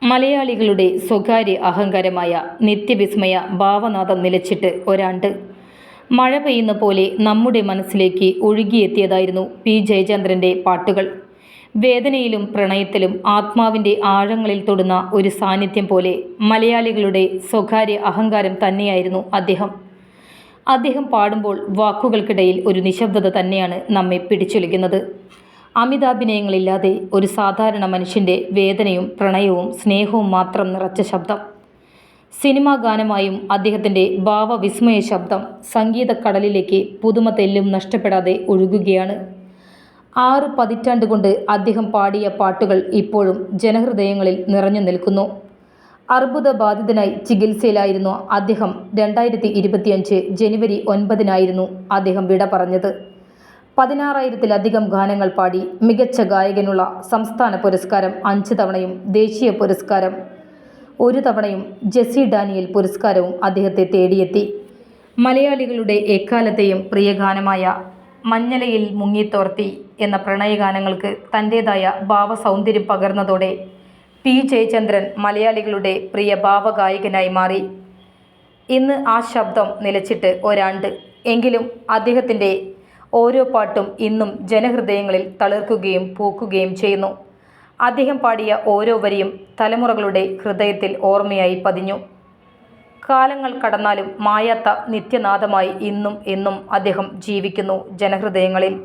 മലയാളികളുടെ സ്വകാര്യ അഹങ്കാരമായ നിത്യവിസ്മയ ഭാവനാദം നിലച്ചിട്ട് ഒരാണ്ട്. മഴ പെയ്യുന്ന പോലെ നമ്മുടെ മനസ്സിലേക്ക് ഒഴുകിയെത്തിയതായിരുന്നു പി ജയചന്ദ്രൻ്റെ പാട്ടുകൾ. വേദനയിലും പ്രണയത്തിലും ആത്മാവിൻ്റെ ആഴങ്ങളിൽ തൊടുന്ന ഒരു സാന്നിധ്യം പോലെ മലയാളികളുടെ സ്വകാര്യ അഹങ്കാരം തന്നെയായിരുന്നു അദ്ദേഹം. അദ്ദേഹം പാടുമ്പോൾ വാക്കുകൾക്കിടയിൽ ഒരു നിശബ്ദത തന്നെയാണ് നമ്മെ പിടിച്ചുലയ്ക്കുന്നത്. അമിതാഭിനയങ്ങളില്ലാതെ ഒരു സാധാരണ മനുഷ്യൻ്റെ വേദനയും പ്രണയവും സ്നേഹവും മാത്രം നിറച്ച ശബ്ദം. സിനിമാ ഗാനമായും അദ്ദേഹത്തിൻ്റെ ഭാവവിസ്മയ ശബ്ദം സംഗീതക്കടലിലേക്ക് പുതുമ തെല്ലും നഷ്ടപ്പെടാതെ ഒഴുകുകയാണ്. 6 പതിറ്റാണ്ട് കൊണ്ട് അദ്ദേഹം പാടിയ പാട്ടുകൾ ഇപ്പോഴും ജനഹൃദയങ്ങളിൽ നിറഞ്ഞു നിൽക്കുന്നു. അർബുദബാധിതനായി ചികിത്സയിലായിരുന്ന അദ്ദേഹം 2025 ജനുവരി 9 അദ്ദേഹം വിട പറഞ്ഞത്. 16,000-ലധികം ഗാനങ്ങൾ പാടി മികച്ച ഗായകനുള്ള സംസ്ഥാന പുരസ്കാരം 5 തവണയും ദേശീയ പുരസ്കാരം 1 തവണയും ജെസ്സി ഡാനിയൽ പുരസ്കാരവും അദ്ദേഹത്തെ തേടിയെത്തി. മലയാളികളുടെ എക്കാലത്തെയും പ്രിയ ഗാനമായ മഞ്ഞലയിൽ മുങ്ങിത്തോർത്തി എന്ന പ്രണയഗാനങ്ങൾക്ക് തൻ്റേതായ ഭാവസൗന്ദര്യം പകർന്നതോടെ പി ജയചന്ദ്രൻ മലയാളികളുടെ പ്രിയ ഭാവഗായകനായി മാറി. ഇന്ന് ആ ശബ്ദം നിലച്ചിട്ട് ഒരാണ്ട്. എങ്കിലും അദ്ദേഹത്തിൻ്റെ ഓരോ പാട്ടും ഇന്നും ജനഹൃദയങ്ങളിൽ തളിർക്കുകയും പൂക്കുകയും ചെയ്യുന്നു. അദ്ദേഹം പാടിയ ഓരോ വരിയും തലമുറകളുടെ ഹൃദയത്തിൽ ഓർമ്മയായി പതിഞ്ഞു. കാലങ്ങൾ കടന്നാലും മായാത്ത നിത്യനാദമായി ഇന്നും എന്നും അദ്ദേഹം ജീവിക്കുന്നു ജനഹൃദയങ്ങളിൽ.